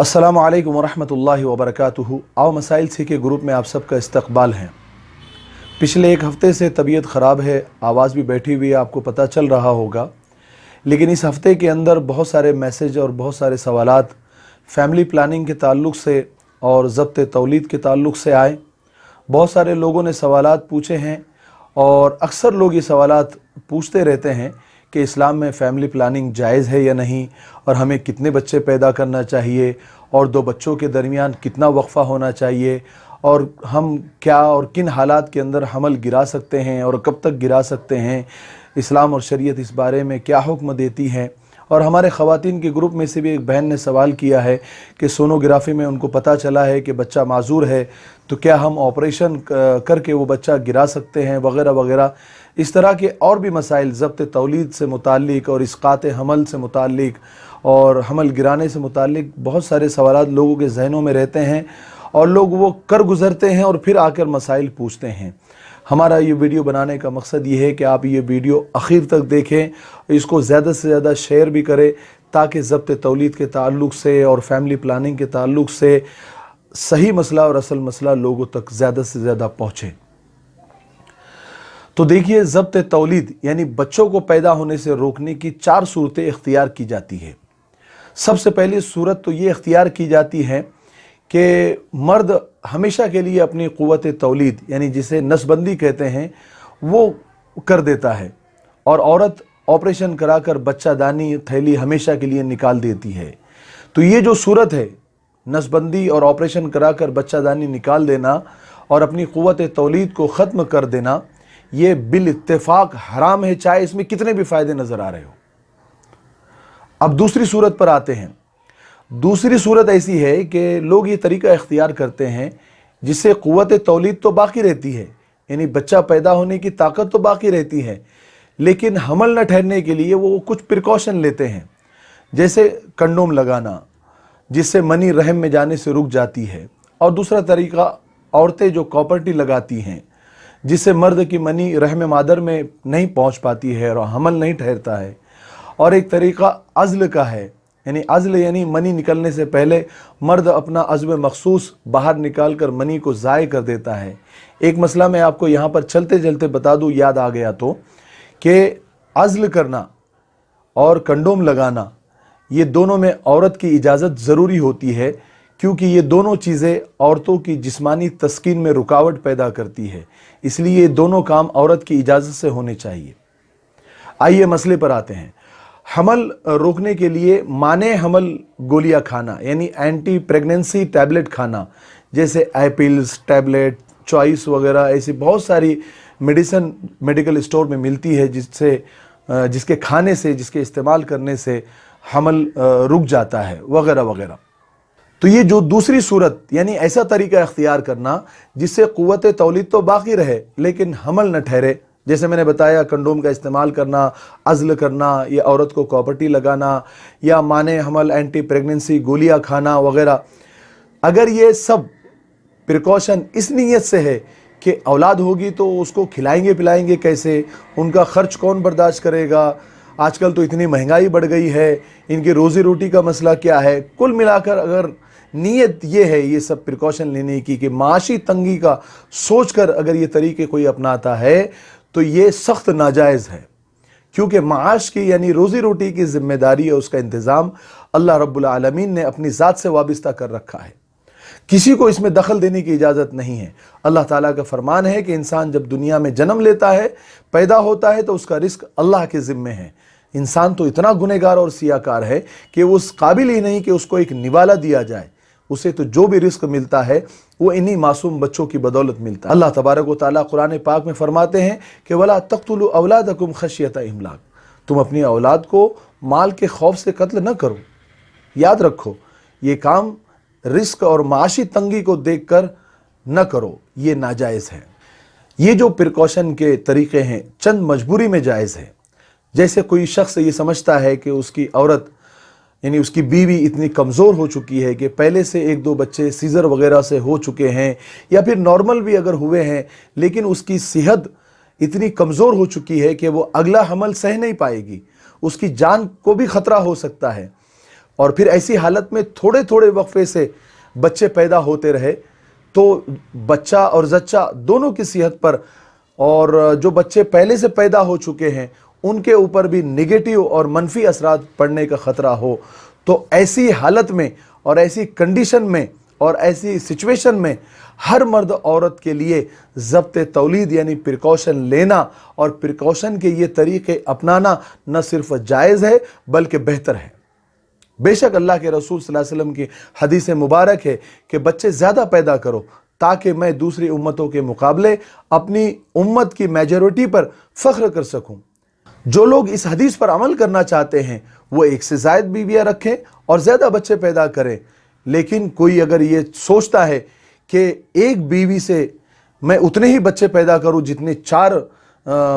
अस्सलामु अलैकुम वरहमतुल्लाहि वबरकातुहू। आओ मसाइल सीखे ग्रुप में आप सबका इस्तकबाल है। पिछले एक हफ़्ते से तबीयत ख़राब है, आवाज़ भी बैठी हुई है, आपको पता चल रहा होगा। लेकिन इस हफ़्ते के अंदर बहुत सारे मैसेज और बहुत सारे सवालात फैमिली प्लानिंग के ताल्लुक़ से और ज़ब्त तौलीद के ताल्लुक़ से आए। बहुत सारे लोगों ने सवालात पूछे हैं और अक्सर लोग ये सवालात पूछते रहते हैं कि इस्लाम में फ़ैमिली प्लानिंग जायज़ है या नहीं, और हमें कितने बच्चे पैदा करना चाहिए, और दो बच्चों के दरमियान कितना वक्फ़ा होना चाहिए, और हम क्या और किन हालात के अंदर हमल गिरा सकते हैं और कब तक गिरा सकते हैं, इस्लाम और शरीयत इस बारे में क्या हुक्म देती है। और हमारे ख़वातीन के ग्रुप में से भी एक बहन ने सवाल किया है कि सोनोग्राफ़ी में उनको पता चला है कि बच्चा माजूर है, तो क्या हम ऑपरेशन करके वो बच्चा गिरा सकते हैं, वगैरह वगैरह। इस तरह के और भी मसाइल ज़ब्त तौलीद से मुताल्लिक और इस्क़ात हमल से मुताल्लिक और हमल गिराने से मुताल्लिक बहुत सारे सवालात लोगों के जहनों में रहते हैं और लोग वो कर गुज़रते हैं और फिर आकर मसाइल पूछते हैं। हमारा ये वीडियो बनाने का मकसद ये है कि आप ये वीडियो आखिर तक देखें, इसको ज़्यादा से ज़्यादा शेयर भी करें, ताकि ज़ब्त तौलीद के ताल्लुक़ से और फैमिली प्लानिंग के ताल्लुक़ से सही मसला और असल मसला लोगों तक ज़्यादा से ज़्यादा पहुँचे। तो देखिए, ज़ब्त तौलीद यानी बच्चों को पैदा होने से रोकने की 4 सूरतें इख्तियार की जाती है। सबसे पहली सूरत तो ये इख्तियार की जाती है कि मर्द हमेशा के लिए अपनी क़ुव्वत तौलीद यानी जिसे नसबंदी कहते हैं वो कर देता है, और औरत ऑपरेशन कराकर बच्चा दानी थैली हमेशा के लिए निकाल देती है। तो ये जो सूरत है, नसबंदी और ऑपरेशन कराकर बच्चा दानी निकाल देना और अपनी क़ुव्वत तौलीद को ख़त्म कर देना, ये बिल इत्तेफाक हराम है, चाहे इसमें कितने भी फ़ायदे नज़र आ रहे हो। अब दूसरी सूरत पर आते हैं। दूसरी सूरत ऐसी है कि लोग ये तरीका इख्तियार करते हैं जिससे क़ुव्वत तौलीद तो बाकी रहती है, यानी बच्चा पैदा होने की ताकत तो बाकी रहती है, लेकिन हमल न ठहरने के लिए वो कुछ प्रिकॉशन लेते हैं, जैसे कंडोम लगाना जिससे मनी रहम में जाने से रुक जाती है, और दूसरा तरीका औरतें जो कॉपर्टी लगाती हैं जिससे मर्द की मनी रहम मादर में नहीं पहुंच पाती है और हमल नहीं ठहरता है, और एक तरीका अज़्ल का है, यानी अज़्ल यानी मनी निकलने से पहले मर्द अपना अज़्व मखसूस बाहर निकाल कर मनी को ज़ाय कर देता है। एक मसला मैं आपको यहाँ पर चलते चलते बता दूँ, याद आ गया तो, कि अज़्ल करना और कंडोम लगाना ये दोनों में औरत की इजाज़त ज़रूरी होती है, क्योंकि ये दोनों चीज़ें औरतों की जिस्मानी तस्कीन में रुकावट पैदा करती है, इसलिए ये दोनों काम औरत की इजाज़त से होने चाहिए। आइए मसले पर आते हैं। हमल रोकने के लिए माने हमल गोलियां खाना यानी एंटी प्रेगनेंसी टैबलेट खाना, जैसे एपिल्स टैबलेट, चॉइस वगैरह, ऐसी बहुत सारी मेडिसिन मेडिकल स्टोर में मिलती है जिसके खाने से, जिसके इस्तेमाल करने से हमल रुक जाता है, वगैरह वगैरह। तो ये जो दूसरी सूरत यानी ऐसा तरीका इख्तियार करना जिससे क़ुव्वत तौलीद तो बाकी रहे लेकिन हमल न ठहरे, जैसे मैंने बताया कंडोम का इस्तेमाल करना, अज़्ल करना, या औरत को कॉपर्टी लगाना, या माने हमल एंटी प्रेगनेंसी गोलियां खाना वगैरह। अगर ये सब प्रिकॉशन इस नीयत से है कि औलाद होगी तो उसको खिलाएंगे पिलाएंगे कैसे, उनका ख़र्च कौन बर्दाश्त करेगा, आजकल तो इतनी महंगाई बढ़ गई है, इनकी रोज़ी रोटी का मसला क्या है, कुल मिलाकर अगर नीयत ये है ये सब प्रिकॉशन लेने की कि माशी तंगी का सोचकर अगर ये तरीके कोई अपनाता है तो ये सख्त नाजायज़ है, क्योंकि माश की यानी रोज़ी रोटी की ज़िम्मेदारी है, उसका इंतज़ाम अल्लाह रब्बुल आलमीन ने अपनी ज़ात से वाबिस्ता कर रखा है, किसी को इसमें दखल देने की इजाज़त नहीं है। अल्लाह ताला का फरमान है कि इंसान जब दुनिया में जन्म लेता है, पैदा होता है, तो उसका रिस्क अल्लाह के ज़िम्मे है। इंसान तो इतना गुनहगार और सियाकार है कि वो उस काबिल ही नहीं कि उसको एक निवाला दिया जाए, उसे तो जो भी रिस्क मिलता है वो इन्हीं मासूम बच्चों की बदौलत मिलता है। अल्लाह तबारक व तआला कुरान पाक में फरमाते हैं कि वला तक़्तुलू औलादकुम खशियत इमलाक, तुम अपनी औलाद को माल के खौफ से कत्ल न करो। याद रखो, ये काम रिस्क और माशी तंगी को देखकर न करो, ये नाजायज़ है। ये जो प्रिकॉशन के तरीक़े हैं चंद मजबूरी में जायज़ है। जैसे कोई शख्स ये समझता है कि उसकी औरत यानी उसकी बीवी इतनी कमज़ोर हो चुकी है कि पहले से 1-2 बच्चे सीज़र वगैरह से हो चुके हैं, या फिर नॉर्मल भी अगर हुए हैं, लेकिन उसकी सेहत इतनी कमज़ोर हो चुकी है कि वो अगला हमल सह नहीं पाएगी, उसकी जान को भी ख़तरा हो सकता है, اور پھر ایسی حالت میں تھوڑے تھوڑے وقفے سے بچے پیدا ہوتے رہے تو بچہ اور زچہ دونوں کی صحت پر اور جو بچے پہلے سے پیدا ہو چکے ہیں ان کے اوپر بھی نگیٹو اور منفی اثرات پڑنے کا خطرہ ہو، تو ایسی حالت میں اور ایسی کنڈیشن میں اور ایسی سچویشن میں ہر مرد عورت کے لیے ضبط تولید یعنی پریکاشن لینا اور پریکاشن کے یہ طریقے اپنانا نہ صرف جائز ہے بلکہ بہتر ہے۔ بے شک اللہ کے رسول صلی اللہ علیہ وسلم کی حدیث مبارک ہے کہ بچے زیادہ پیدا کرو تاکہ میں دوسری امتوں کے مقابلے اپنی امت کی میجورٹی پر فخر کر سکوں۔ جو لوگ اس حدیث پر عمل کرنا چاہتے ہیں وہ ایک سے زائد بیویاں رکھیں اور زیادہ بچے پیدا کریں، لیکن کوئی اگر یہ سوچتا ہے کہ ایک بیوی سے میں اتنے ہی بچے پیدا کروں جتنے 4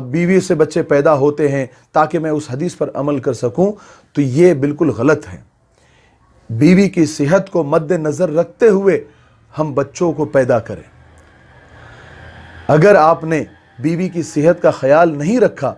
بیوی سے بچے پیدا ہوتے ہیں تاکہ میں اس حدیث پر عمل کر سکوں، تو یہ بالکل غلط ہے۔ بیوی کی صحت کو مد نظر رکھتے ہوئے ہم بچوں کو پیدا کریں۔ اگر آپ نے بیوی کی صحت کا خیال نہیں رکھا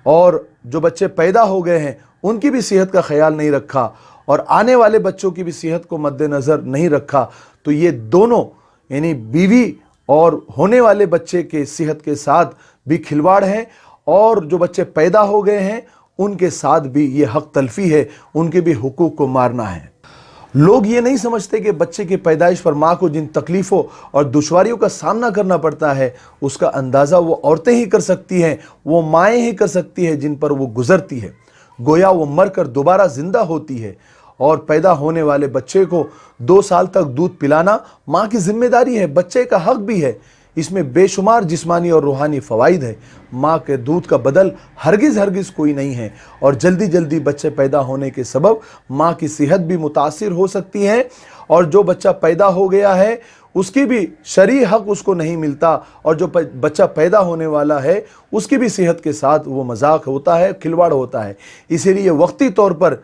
اور جو بچے پیدا ہو گئے ہیں ان کی بھی صحت کا خیال نہیں رکھا اور آنے والے بچوں کی بھی صحت کو مد نظر نہیں رکھا، تو یہ دونوں یعنی بیوی اور ہونے والے بچے کے صحت کے ساتھ بھی کھلواڑ ہیں، اور جو بچے پیدا ہو گئے ہیں ان کے ساتھ بھی یہ حق تلفی ہے، ان کے بھی حقوق کو مارنا ہے۔ لوگ یہ نہیں سمجھتے کہ بچے کی پیدائش پر ماں کو جن تکلیفوں اور دشواریوں کا سامنا کرنا پڑتا ہے اس کا اندازہ وہ عورتیں ہی کر سکتی ہیں، وہ مائیں ہی کر سکتی ہیں جن پر وہ گزرتی ہے۔ گویا وہ مر کر دوبارہ زندہ ہوتی ہے، اور پیدا ہونے والے بچے کو 2 سال تک دودھ پلانا ماں کی ذمہ داری ہے، بچے کا حق بھی ہے۔ اس میں بے شمار جسمانی اور روحانی فوائد ہے۔ ماں کے دودھ کا بدل ہرگز کوئی نہیں ہے، اور جلدی بچے پیدا ہونے کے سبب ماں کی صحت بھی متاثر ہو سکتی ہے، اور جو بچہ پیدا ہو گیا ہے اس کی بھی شرعی حق اس کو نہیں ملتا، اور جو بچہ پیدا ہونے والا ہے اس کی بھی صحت کے ساتھ وہ مذاق ہوتا ہے، کھلواڑ ہوتا ہے۔ اسی لیے وقتی طور پر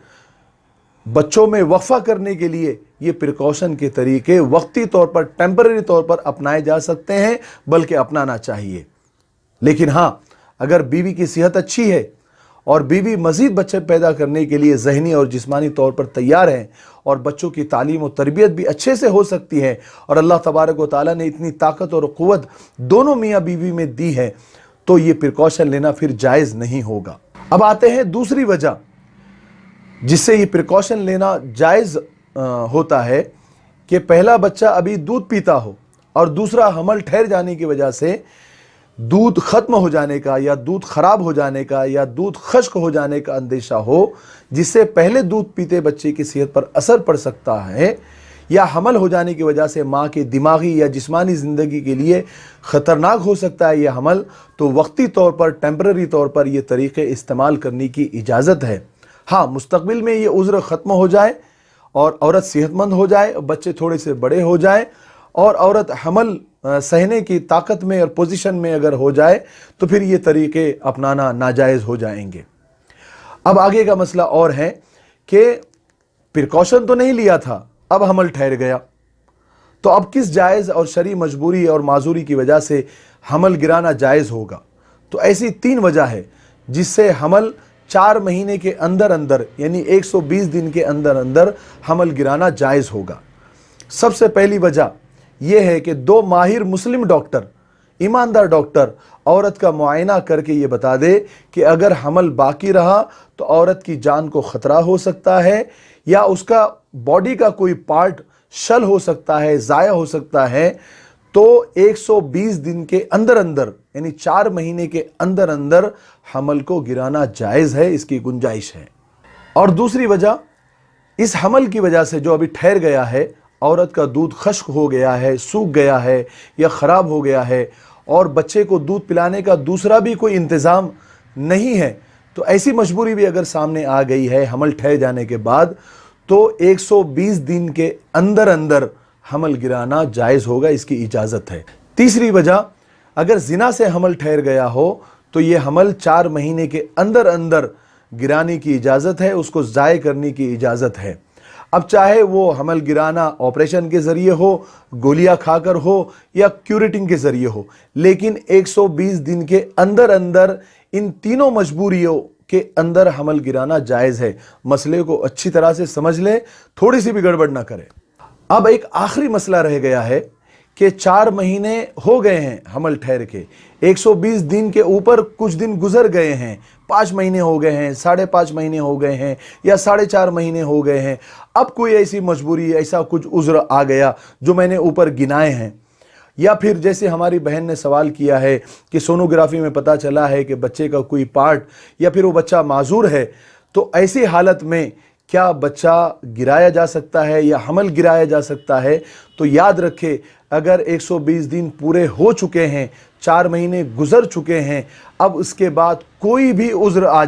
بچوں میں وقفہ کرنے کے لیے یہ پریکاشن کے طریقے وقتی طور پر ٹیمپرری طور پر اپنائے جا سکتے ہیں، بلکہ اپنانا چاہیے۔ لیکن ہاں، اگر بیوی کی صحت اچھی ہے اور بیوی مزید بچے پیدا کرنے کے لیے ذہنی اور جسمانی طور پر تیار ہے اور بچوں کی تعلیم و تربیت بھی اچھے سے ہو سکتی ہے، اور اللہ تبارک و تعالیٰ نے اتنی طاقت اور قوت دونوں میاں بیوی میں دی ہے، تو یہ پریکاشن لینا پھر جائز نہیں ہوگا۔ اب آتے ہیں دوسری وجہ جس سے یہ پریکاشن لینا جائز ہوتا ہے کہ پہلا بچہ ابھی دودھ پیتا ہو اور دوسرا حمل ٹھہر جانے کی وجہ سے دودھ ختم ہو جانے کا یا دودھ خراب ہو جانے کا یا دودھ خشک ہو جانے کا اندیشہ ہو، جس سے پہلے دودھ پیتے بچے کی صحت پر اثر پڑ سکتا ہے، یا حمل ہو جانے کی وجہ سے ماں کی دماغی یا جسمانی زندگی کے لیے خطرناک ہو سکتا ہے یہ حمل، تو وقتی طور پر ٹیمپرری طور پر یہ طریقے استعمال کرنے کی اجازت ہے۔ ہاں، مستقبل میں یہ عذر ختم ہو جائے اور عورت صحت مند ہو جائے، بچے تھوڑے سے بڑے ہو جائیں اور عورت حمل سہنے کی طاقت میں اور پوزیشن میں اگر ہو جائے تو پھر یہ طریقے اپنانا ناجائز ہو جائیں گے۔ اب آگے کا مسئلہ اور ہے کہ پریکاشن تو نہیں لیا تھا، اب حمل ٹھہر گیا، تو اب کس جائز اور شرعی مجبوری اور معذوری کی وجہ سے حمل گرانا جائز ہوگا؟ تو ایسی 3 وجہ ہے جس سے حمل 4 مہینے کے اندر یعنی 120 دن کے اندر حمل گرانا جائز ہوگا۔ سب سے پہلی وجہ یہ ہے کہ 2 ماہر مسلم ڈاکٹر، ایماندار ڈاکٹر عورت کا معائنہ کر کے یہ بتا دے کہ اگر حمل باقی رہا تو عورت کی جان کو خطرہ ہو سکتا ہے، یا اس کا باڈی کا کوئی پارٹ شل ہو سکتا ہے، ضائع ہو سکتا ہے، تو 120 دن کے اندر یعنی 4 مہینے کے اندر حمل کو گرانا جائز ہے، اس کی گنجائش ہے۔ اور دوسری وجہ، اس حمل کی وجہ سے جو ابھی ٹھہر گیا ہے، عورت کا دودھ خشک ہو گیا ہے، سوکھ گیا ہے یا خراب ہو گیا ہے، اور بچے کو دودھ پلانے کا دوسرا بھی کوئی انتظام نہیں ہے، تو ایسی مجبوری بھی اگر سامنے آ گئی ہے حمل ٹھہر جانے کے بعد، تو 120 دن کے اندر حمل گرانا جائز ہوگا، اس کی اجازت ہے۔ تیسری وجہ، اگر زنا سے حمل ٹھہر گیا ہو تو یہ حمل 4 مہینے کے اندر گرانے کی اجازت ہے، اس کو ضائع کرنے کی اجازت ہے۔ اب چاہے وہ حمل گرانا آپریشن کے ذریعے ہو، گولیاں کھا کر ہو، یا کیوریٹنگ کے ذریعے ہو، لیکن 120 دن کے اندر ان تینوں مجبوریوں के अंदर हमल गिराना जायज़ है। मसले को अच्छी तरह से समझ ले, थोड़ी सी भी गड़बड़ ना करे। अब एक आखिरी मसला रह गया है कि 4 महीने हो गए हैं हमल ठहर के, 120 दिन के ऊपर कुछ दिन गुजर गए हैं, 5 महीने हो गए हैं, 5.5 महीने हो गए हैं या 4.5 महीने हो गए हैं। अब कोई ऐसी मजबूरी, ऐसा कुछ उज़्र आ गया जो मैंने ऊपर गिनाए हैं, या फिर जैसे हमारी बहन ने सवाल किया है कि सोनोग्राफी में पता चला है कि बच्चे का कोई पार्ट या फिर वो बच्चा माजूर है, तो ऐसी हालत में क्या बच्चा गिराया जा सकता है या हमल गिराया जा सकता है? तो याद रखें, अगर 120 दिन पूरे हो चुके हैं, 4 महीने गुजर चुके हैं, अब उसके बाद कोई भी उज़्र आ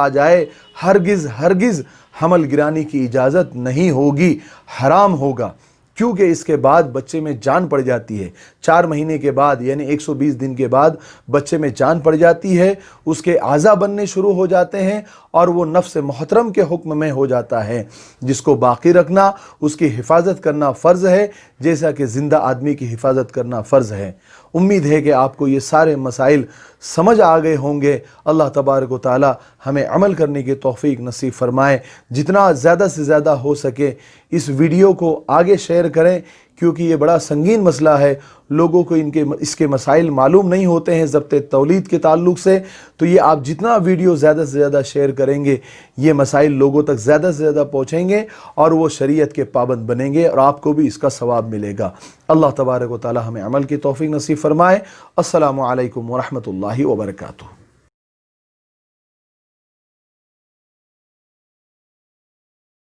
जाए, हरगिज़ हमल गिराने की इजाज़त नहीं होगी, हराम होगा, क्योंकि इसके बाद बच्चे में जान पड़ जाती है। 4 महीने के बाद यानी 120 दिन के बाद बच्चे में जान पड़ जाती है, उसके आज़ा बनने शुरू हो जाते हैं और वो नफ्स मोहतरम के हुक्म में हो जाता है, जिसको बाकी रखना, उसकी हिफाजत करना फ़र्ज़ है, जैसा कि ज़िंदा आदमी की हिफाजत करना फ़र्ज़ है। उम्मीद है कि आपको ये सारे मसाइल समझ आ गए होंगे। अल्लाह तबारक व तआला हमें अमल करने की तौफीक नसीब फरमाए। जितना ज़्यादा से ज़्यादा हो सके इस वीडियो को आगे शेयर करें, क्योंकि ये बड़ा संगीन मसला है, लोगों को इसके मसाइल मालूम नहीं होते हैं ज़ब्त तौलीद के ताल्लुक से। तो ये आप जितना वीडियो ज़्यादा से ज़्यादा शेयर करेंगे, ये मसाइल लोगों तक ज़्यादा से ज़्यादा पहुँचेंगे और वो शरीयत के पाबंद बनेंगे और आपको भी इसका सवाब मिलेगा। अल्लाह तबारक व तआला हमें अमल की तौफीक नसीब फरमाए। अस्सलामु अलैकुम व रहमतुल्लाहि व बरकातुहू।